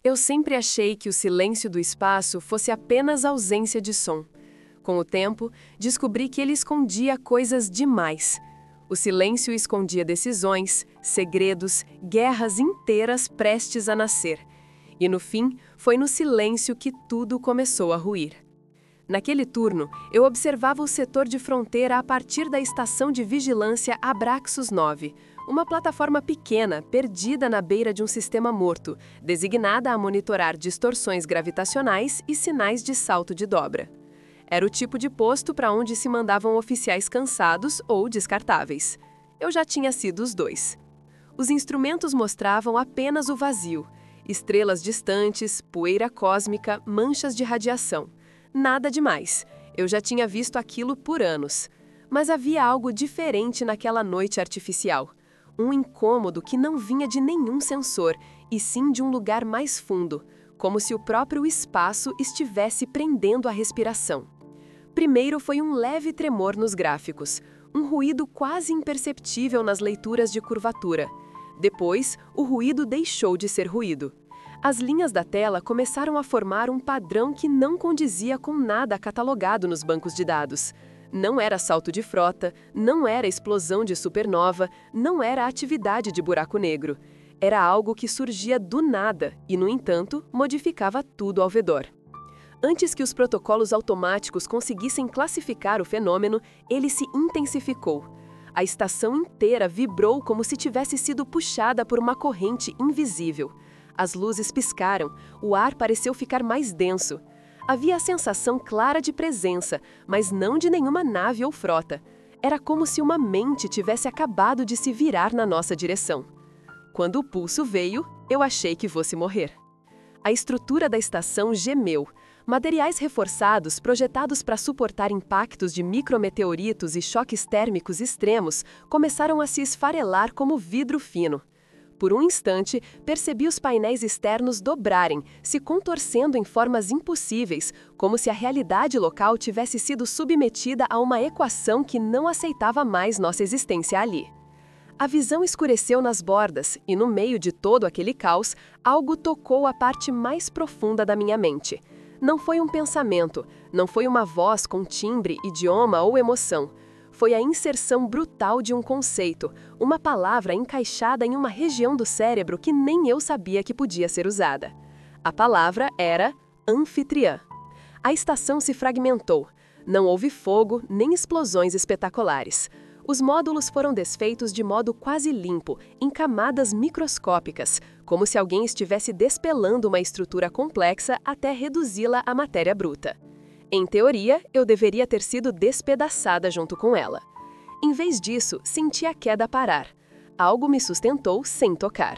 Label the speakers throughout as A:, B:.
A: Eu sempre achei que o silêncio do espaço fosse apenas ausência de som. Com o tempo, descobri que ele escondia coisas demais. O silêncio escondia decisões, segredos, guerras inteiras prestes a nascer. E no fim, foi no silêncio que tudo começou a ruir. Naquele turno, eu observava o setor de fronteira a partir da estação de vigilância Abraxos 9, uma plataforma pequena, perdida na beira de um sistema morto, designada a monitorar distorções gravitacionais e sinais de salto de dobra. Era o tipo de posto para onde se mandavam oficiais cansados ou descartáveis. Eu já tinha sido os dois. Os instrumentos mostravam apenas o vazio, estrelas distantes, poeira cósmica, manchas de radiação. Nada demais. Eu já tinha visto aquilo por anos. Mas havia algo diferente naquela noite artificial. Um incômodo que não vinha de nenhum sensor, e sim de um lugar mais fundo, como se o próprio espaço estivesse prendendo a respiração. Primeiro foi um leve tremor nos gráficos, um ruído quase imperceptível nas leituras de curvatura. Depois, o ruído deixou de ser ruído. As linhas da tela começaram a formar um padrão que não condizia com nada catalogado nos bancos de dados. Não era salto de frota, não era explosão de supernova, não era atividade de buraco negro. Era algo que surgia do nada e, no entanto, modificava tudo ao redor. Antes que os protocolos automáticos conseguissem classificar o fenômeno, ele se intensificou. A estação inteira vibrou como se tivesse sido puxada por uma corrente invisível. As luzes piscaram, o ar pareceu ficar mais denso. Havia a sensação clara de presença, mas não de nenhuma nave ou frota. Era como se uma mente tivesse acabado de se virar na nossa direção. Quando o pulso veio, eu achei que fosse morrer. A estrutura da estação gemeu. Materiais reforçados, projetados para suportar impactos de micrometeoritos e choques térmicos extremos, começaram a se esfarelar como vidro fino. Por um instante, percebi os painéis externos dobrarem, se contorcendo em formas impossíveis, como se a realidade local tivesse sido submetida a uma equação que não aceitava mais nossa existência ali. A visão escureceu nas bordas e, no meio de todo aquele caos, algo tocou a parte mais profunda da minha mente. Não foi um pensamento, não foi uma voz com timbre, idioma ou emoção. Foi a inserção brutal de um conceito, uma palavra encaixada em uma região do cérebro que nem eu sabia que podia ser usada. A palavra era anfitriã. A estação se fragmentou. Não houve fogo nem explosões espetaculares. Os módulos foram desfeitos de modo quase limpo, em camadas microscópicas, como se alguém estivesse despelando uma estrutura complexa até reduzi-la à matéria bruta. Em teoria, eu deveria ter sido despedaçada junto com ela. Em vez disso, senti a queda parar. Algo me sustentou sem tocar.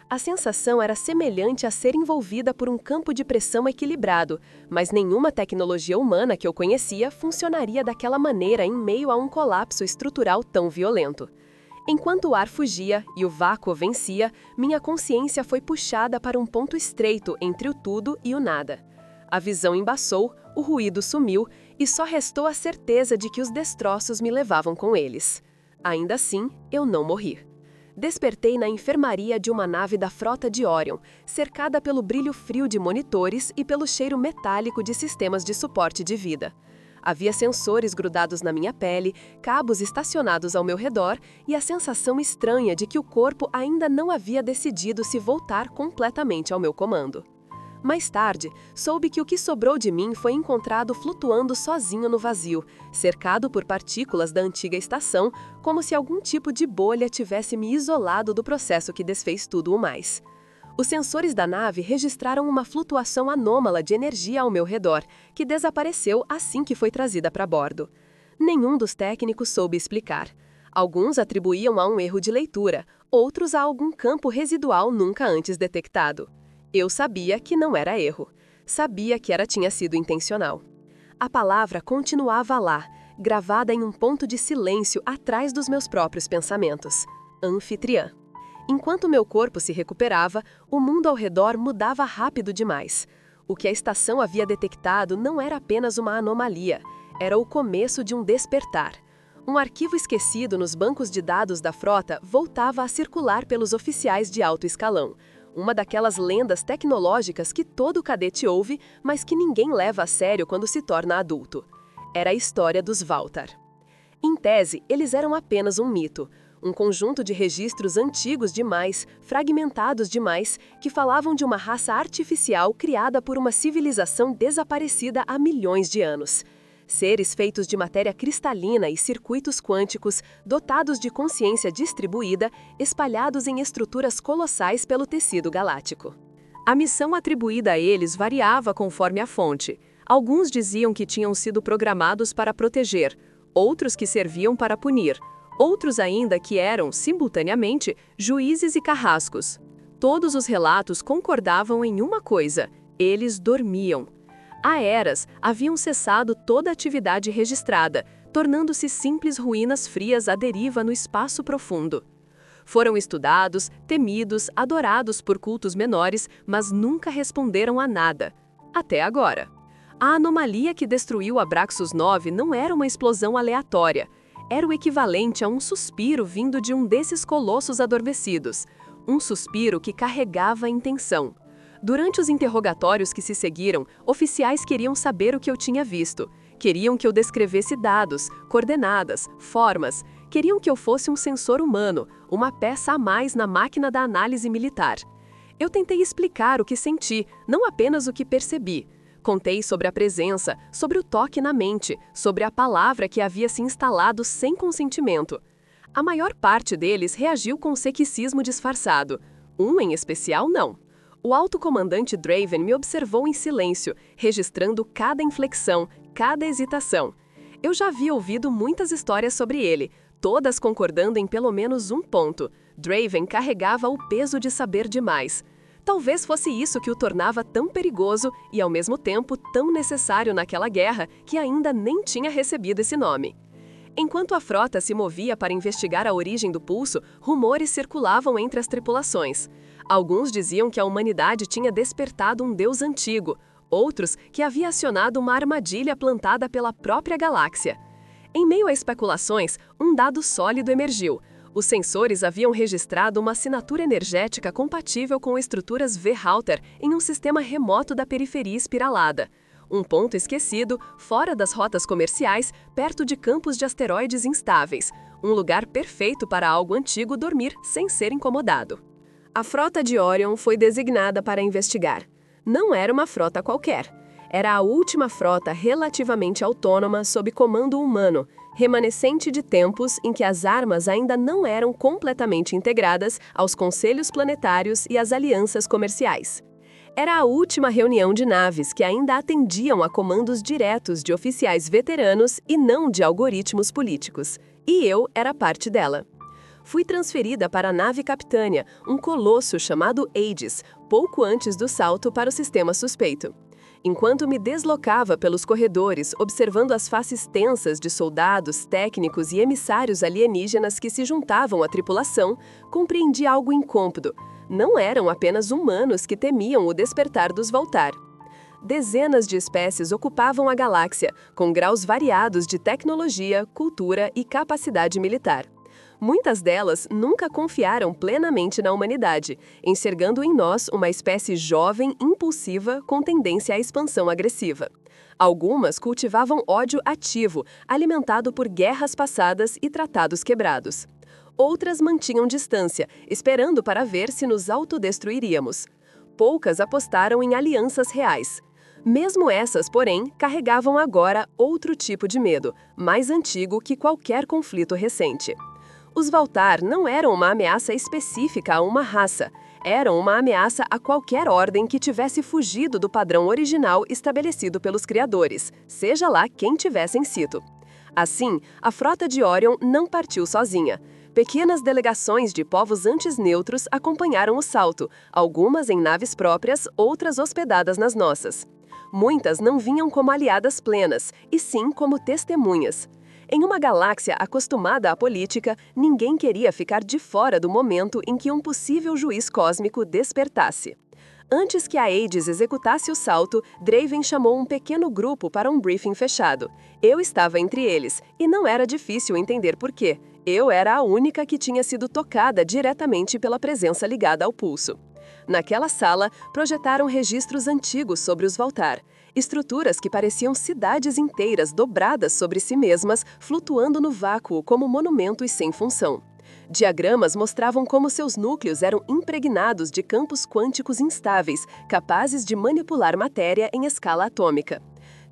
A: A sensação era semelhante a ser envolvida por um campo de pressão equilibrado, mas nenhuma tecnologia humana que eu conhecia funcionaria daquela maneira em meio a um colapso estrutural tão violento. Enquanto o ar fugia e o vácuo vencia, minha consciência foi puxada para um ponto estreito entre o tudo e o nada. A visão embaçou, o ruído sumiu e só restou a certeza de que os destroços me levavam com eles. Ainda assim, eu não morri. Despertei na enfermaria de uma nave da frota de Orion, cercada pelo brilho frio de monitores e pelo cheiro metálico de sistemas de suporte de vida. Havia sensores grudados na minha pele, cabos estacionados ao meu redor e a sensação estranha de que o corpo ainda não havia decidido se voltar completamente ao meu comando. Mais tarde, soube que o que sobrou de mim foi encontrado flutuando sozinho no vazio, cercado por partículas da antiga estação, como se algum tipo de bolha tivesse me isolado do processo que desfez tudo o mais. Os sensores da nave registraram uma flutuação anômala de energia ao meu redor, que desapareceu assim que foi trazida para bordo. Nenhum dos técnicos soube explicar. Alguns atribuíam a um erro de leitura, outros a algum campo residual nunca antes detectado. Eu sabia que não era erro. Sabia que tinha sido intencional. A palavra continuava lá, gravada em um ponto de silêncio atrás dos meus próprios pensamentos. Anfitriã. Enquanto meu corpo se recuperava, o mundo ao redor mudava rápido demais. O que a estação havia detectado não era apenas uma anomalia, era o começo de um despertar. Um arquivo esquecido nos bancos de dados da frota voltava a circular pelos oficiais de alto escalão. uma daquelas lendas tecnológicas que todo cadete ouve, mas que ninguém leva a sério quando se torna adulto. Era a história dos Valtar. Em tese, eles eram apenas um mito, um conjunto de registros antigos demais, fragmentados demais, que falavam de uma raça artificial criada por uma civilização desaparecida há milhões de anos. Seres feitos de matéria cristalina e circuitos quânticos, dotados de consciência distribuída, espalhados em estruturas colossais pelo tecido galáctico. A missão atribuída a eles variava conforme a fonte. Alguns diziam que tinham sido programados para proteger, outros que serviam para punir, outros ainda que eram, simultaneamente, juízes e carrascos. Todos os relatos concordavam em uma coisa: eles dormiam. Há eras, haviam cessado toda atividade registrada, tornando-se simples ruínas frias à deriva no espaço profundo. Foram estudados, temidos, adorados por cultos menores, mas nunca responderam a nada. Até agora. A anomalia que destruiu Abraxas 9 não era uma explosão aleatória. Era o equivalente a um suspiro vindo de um desses colossos adormecidos. Um suspiro que carregava a intenção. Durante os interrogatórios que se seguiram, oficiais queriam saber o que eu tinha visto. Queriam que eu descrevesse dados, coordenadas, formas. Queriam que eu fosse um sensor humano, uma peça a mais na máquina da análise militar. Eu tentei explicar o que senti, não apenas o que percebi. Contei sobre a presença, sobre o toque na mente, sobre a palavra que havia se instalado sem consentimento. A maior parte deles reagiu com ceticismo disfarçado. Um em especial, não. O alto-comandante Draven me observou em silêncio, registrando cada inflexão, cada hesitação. Eu já havia ouvido muitas histórias sobre ele, todas concordando em pelo menos um ponto. Draven carregava o peso de saber demais. Talvez fosse isso que o tornava tão perigoso e, ao mesmo tempo, tão necessário naquela guerra que ainda nem tinha recebido esse nome. Enquanto a frota se movia para investigar a origem do pulso, rumores circulavam entre as tripulações. Alguns diziam que a humanidade tinha despertado um deus antigo, outros que havia acionado uma armadilha plantada pela própria galáxia. Em meio a especulações, um dado sólido emergiu. Os sensores haviam registrado uma assinatura energética compatível com estruturas V-Halter em um sistema remoto da periferia espiralada. Um ponto esquecido, fora das rotas comerciais, perto de campos de asteroides instáveis. Um lugar perfeito para algo antigo dormir sem ser incomodado. A frota de Orion foi designada para investigar. Não era uma frota qualquer. Era a última frota relativamente autônoma sob comando humano, remanescente de tempos em que as armas ainda não eram completamente integradas aos conselhos planetários e às alianças comerciais. Era a última reunião de naves que ainda atendiam a comandos diretos de oficiais veteranos e não de algoritmos políticos. E eu era parte dela. Fui transferida para a nave Capitânia, um colosso chamado Aegis, pouco antes do salto para o sistema suspeito. Enquanto me deslocava pelos corredores, observando as faces tensas de soldados, técnicos e emissários alienígenas que se juntavam à tripulação, compreendi algo incômodo. Não eram apenas humanos que temiam o despertar dos Valtar. Dezenas de espécies ocupavam a galáxia, com graus variados de tecnologia, cultura e capacidade militar. Muitas delas nunca confiaram plenamente na humanidade, enxergando em nós uma espécie jovem, impulsiva, com tendência à expansão agressiva. Algumas cultivavam ódio ativo, alimentado por guerras passadas e tratados quebrados. Outras mantinham distância, esperando para ver se nos autodestruiríamos. Poucas apostaram em alianças reais. Mesmo essas, porém, carregavam agora outro tipo de medo, mais antigo que qualquer conflito recente. Os Valtar não eram uma ameaça específica a uma raça, eram uma ameaça a qualquer ordem que tivesse fugido do padrão original estabelecido pelos criadores, seja lá quem tivesse em situ. Assim, a frota de Orion não partiu sozinha. Pequenas delegações de povos antes neutros acompanharam o salto, algumas em naves próprias, outras hospedadas nas nossas. Muitas não vinham como aliadas plenas, e sim como testemunhas. Em uma galáxia acostumada à política, ninguém queria ficar de fora do momento em que um possível juiz cósmico despertasse. Antes que a Aegis executasse o salto, Draven chamou um pequeno grupo para um briefing fechado. Eu estava entre eles, e não era difícil entender por quê. Eu era a única que tinha sido tocada diretamente pela presença ligada ao pulso. Naquela sala, projetaram registros antigos sobre os Valtar, estruturas que pareciam cidades inteiras dobradas sobre si mesmas, flutuando no vácuo como monumentos sem função. Diagramas mostravam como seus núcleos eram impregnados de campos quânticos instáveis, capazes de manipular matéria em escala atômica.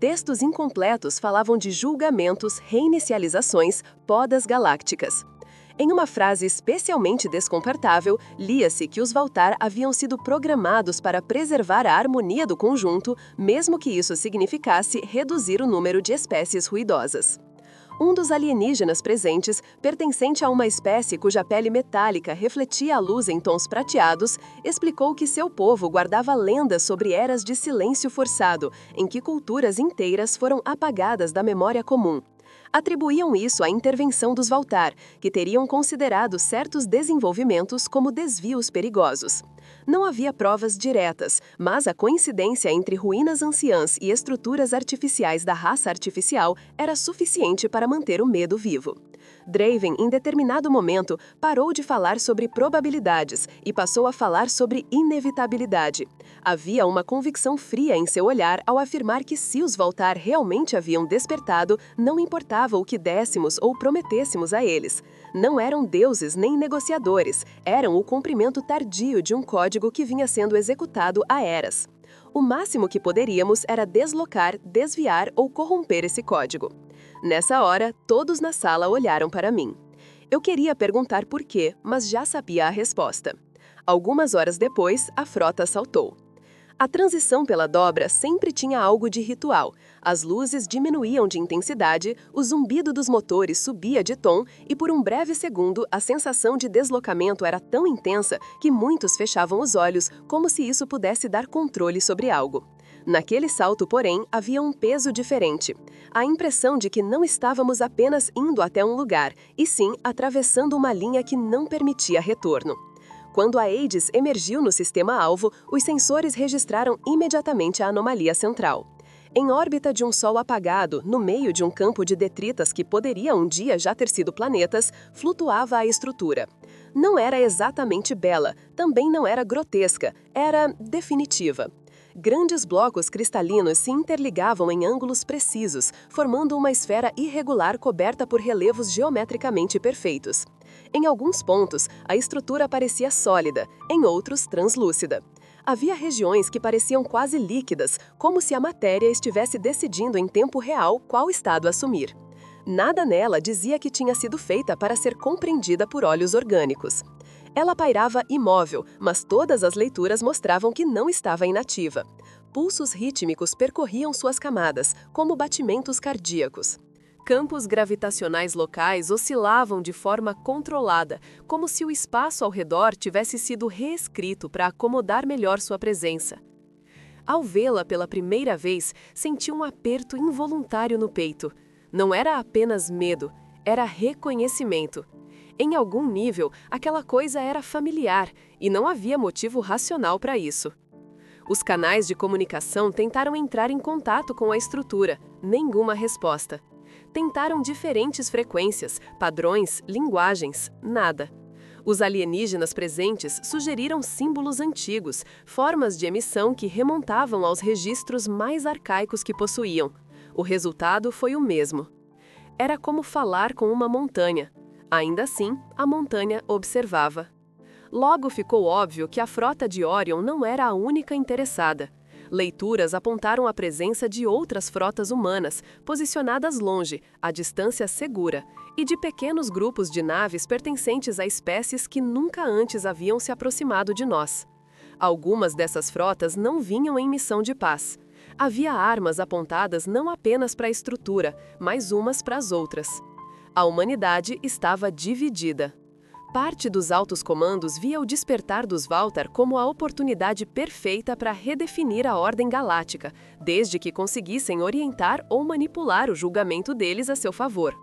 A: Textos incompletos falavam de julgamentos, reinicializações, podas galácticas. Em uma frase especialmente desconfortável, lia-se que os Valtar haviam sido programados para preservar a harmonia do conjunto, mesmo que isso significasse reduzir o número de espécies ruidosas. Um dos alienígenas presentes, pertencente a uma espécie cuja pele metálica refletia a luz em tons prateados, explicou que seu povo guardava lendas sobre eras de silêncio forçado, em que culturas inteiras foram apagadas da memória comum. Atribuíam isso à intervenção dos Valtar, que teriam considerado certos desenvolvimentos como desvios perigosos. Não havia provas diretas, mas a coincidência entre ruínas anciãs e estruturas artificiais da raça artificial era suficiente para manter o medo vivo. Draven, em determinado momento, parou de falar sobre probabilidades e passou a falar sobre inevitabilidade. Havia uma convicção fria em seu olhar ao afirmar que se os Valtar realmente haviam despertado, não importava o que dessemos ou prometêssemos a eles. Não eram deuses nem negociadores, eram o cumprimento tardio de um código que vinha sendo executado há eras. O máximo que poderíamos era deslocar, desviar ou corromper esse código. Nessa hora, todos na sala olharam para mim. Eu queria perguntar por quê, mas já sabia a resposta. Algumas horas depois, a frota saltou. A transição pela dobra sempre tinha algo de ritual. As luzes diminuíam de intensidade, o zumbido dos motores subia de tom e por um breve segundo a sensação de deslocamento era tão intensa que muitos fechavam os olhos como se isso pudesse dar controle sobre algo. Naquele salto, porém, havia um peso diferente. A impressão de que não estávamos apenas indo até um lugar, e sim atravessando uma linha que não permitia retorno. Quando a Aegis emergiu no sistema-alvo, os sensores registraram imediatamente a anomalia central. Em órbita de um Sol apagado, no meio de um campo de detritas que poderia um dia já ter sido planetas, flutuava a estrutura. Não era exatamente bela, também não era grotesca, era definitiva. Grandes blocos cristalinos se interligavam em ângulos precisos, formando uma esfera irregular coberta por relevos geometricamente perfeitos. Em alguns pontos, a estrutura parecia sólida, em outros, translúcida. Havia regiões que pareciam quase líquidas, como se a matéria estivesse decidindo em tempo real qual estado assumir. Nada nela dizia que tinha sido feita para ser compreendida por olhos orgânicos. Ela pairava imóvel, mas todas as leituras mostravam que não estava inativa. Pulsos rítmicos percorriam suas camadas, como batimentos cardíacos. Campos gravitacionais locais oscilavam de forma controlada, como se o espaço ao redor tivesse sido reescrito para acomodar melhor sua presença. Ao vê-la pela primeira vez, senti um aperto involuntário no peito. Não era apenas medo, era reconhecimento. Em algum nível, aquela coisa era familiar e não havia motivo racional para isso. Os canais de comunicação tentaram entrar em contato com a estrutura, nenhuma resposta. Tentaram diferentes frequências, padrões, linguagens, nada. Os alienígenas presentes sugeriram símbolos antigos, formas de emissão que remontavam aos registros mais arcaicos que possuíam. O resultado foi o mesmo. Era como falar com uma montanha. Ainda assim, a montanha observava. Logo ficou óbvio que a frota de Orion não era a única interessada. Leituras apontaram a presença de outras frotas humanas, posicionadas longe, à distância segura, e de pequenos grupos de naves pertencentes a espécies que nunca antes haviam se aproximado de nós. Algumas dessas frotas não vinham em missão de paz. Havia armas apontadas não apenas para a estrutura, mas umas para as outras. A humanidade estava dividida. Parte dos altos comandos via o despertar dos Valtar como a oportunidade perfeita para redefinir a ordem galáctica, desde que conseguissem orientar ou manipular o julgamento deles a seu favor.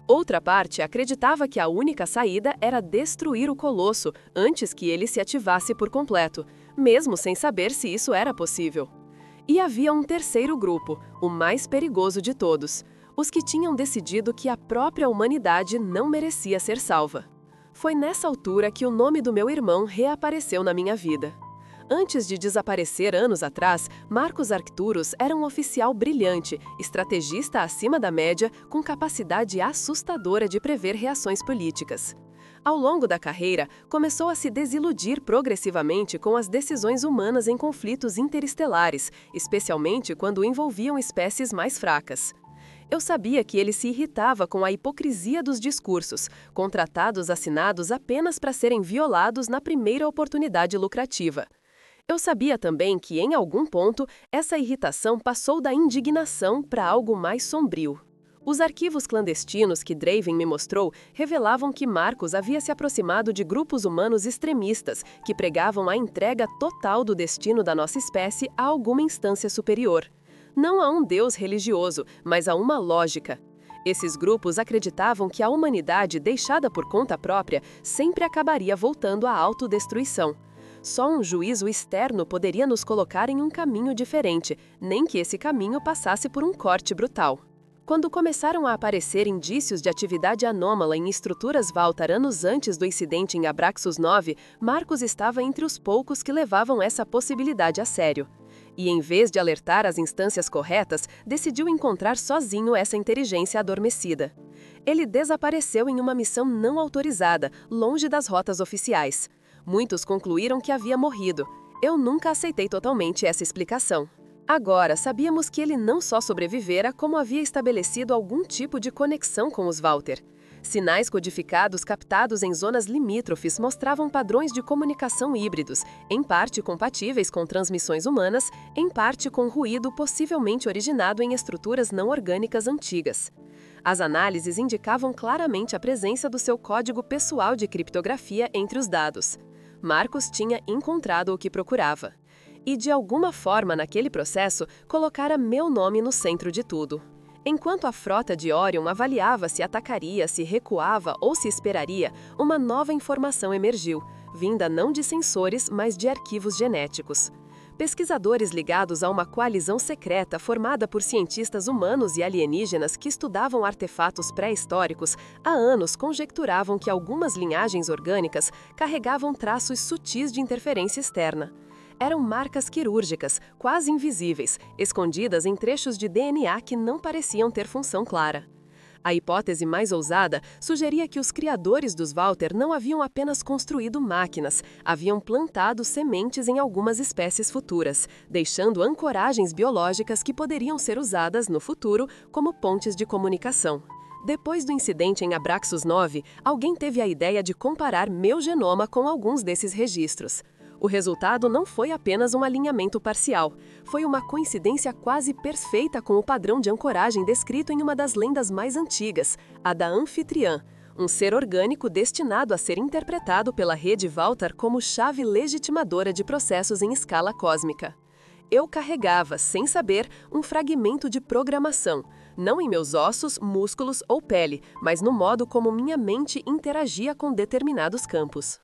A: Outra parte acreditava que a única saída era destruir o Colosso antes que ele se ativasse por completo, mesmo sem saber se isso era possível. E havia um terceiro grupo, o mais perigoso de todos, os que tinham decidido que a própria humanidade não merecia ser salva. Foi nessa altura que o nome do meu irmão reapareceu na minha vida. Antes de desaparecer anos atrás, Marcus Arcturus era um oficial brilhante, estrategista acima da média, com capacidade assustadora de prever reações políticas. Ao longo da carreira, começou a se desiludir progressivamente com as decisões humanas em conflitos interestelares, especialmente quando envolviam espécies mais fracas. Eu sabia que ele se irritava com a hipocrisia dos discursos, com tratados assinados apenas para serem violados na primeira oportunidade lucrativa. Eu sabia também que, em algum ponto, essa irritação passou da indignação para algo mais sombrio. Os arquivos clandestinos que Draven me mostrou revelavam que Marcus havia se aproximado de grupos humanos extremistas que pregavam a entrega total do destino da nossa espécie a alguma instância superior. Não a um deus religioso, mas a uma lógica. Esses grupos acreditavam que a humanidade, deixada por conta própria, sempre acabaria voltando à autodestruição. Só um juízo externo poderia nos colocar em um caminho diferente, nem que esse caminho passasse por um corte brutal. Quando começaram a aparecer indícios de atividade anômala em estruturas Valtar anos antes do incidente em Abraxos 9, Marcus estava entre os poucos que levavam essa possibilidade a sério. E, em vez de alertar as instâncias corretas, decidiu encontrar sozinho essa inteligência adormecida. Ele desapareceu em uma missão não autorizada, longe das rotas oficiais. Muitos concluíram que havia morrido. Eu nunca aceitei totalmente essa explicação. Agora, sabíamos que ele não só sobrevivera, como havia estabelecido algum tipo de conexão com os Valtar. Sinais codificados captados em zonas limítrofes mostravam padrões de comunicação híbridos, em parte compatíveis com transmissões humanas, em parte com ruído possivelmente originado em estruturas não orgânicas antigas. As análises indicavam claramente a presença do seu código pessoal de criptografia entre os dados. Marcus tinha encontrado o que procurava. E, de alguma forma, naquele processo, colocara meu nome no centro de tudo. Enquanto a frota de Orion avaliava se atacaria, se recuava ou se esperaria, uma nova informação emergiu, vinda não de sensores, mas de arquivos genéticos. Pesquisadores ligados a uma coalizão secreta formada por cientistas humanos e alienígenas que estudavam artefatos pré-históricos, há anos conjecturavam que algumas linhagens orgânicas carregavam traços sutis de interferência externa. Eram marcas quirúrgicas, quase invisíveis, escondidas em trechos de DNA que não pareciam ter função clara. A hipótese mais ousada sugeria que os criadores dos Valtar não haviam apenas construído máquinas, haviam plantado sementes em algumas espécies futuras, deixando ancoragens biológicas que poderiam ser usadas no futuro como pontes de comunicação. Depois do incidente em Abraxos 9, alguém teve a ideia de comparar meu genoma com alguns desses registros. O resultado não foi apenas um alinhamento parcial, foi uma coincidência quase perfeita com o padrão de ancoragem descrito em uma das lendas mais antigas, a da anfitriã, um ser orgânico destinado a ser interpretado pela rede Valtar como chave legitimadora de processos em escala cósmica. Eu carregava, sem saber, um fragmento de programação, não em meus ossos, músculos ou pele, mas no modo como minha mente interagia com determinados campos.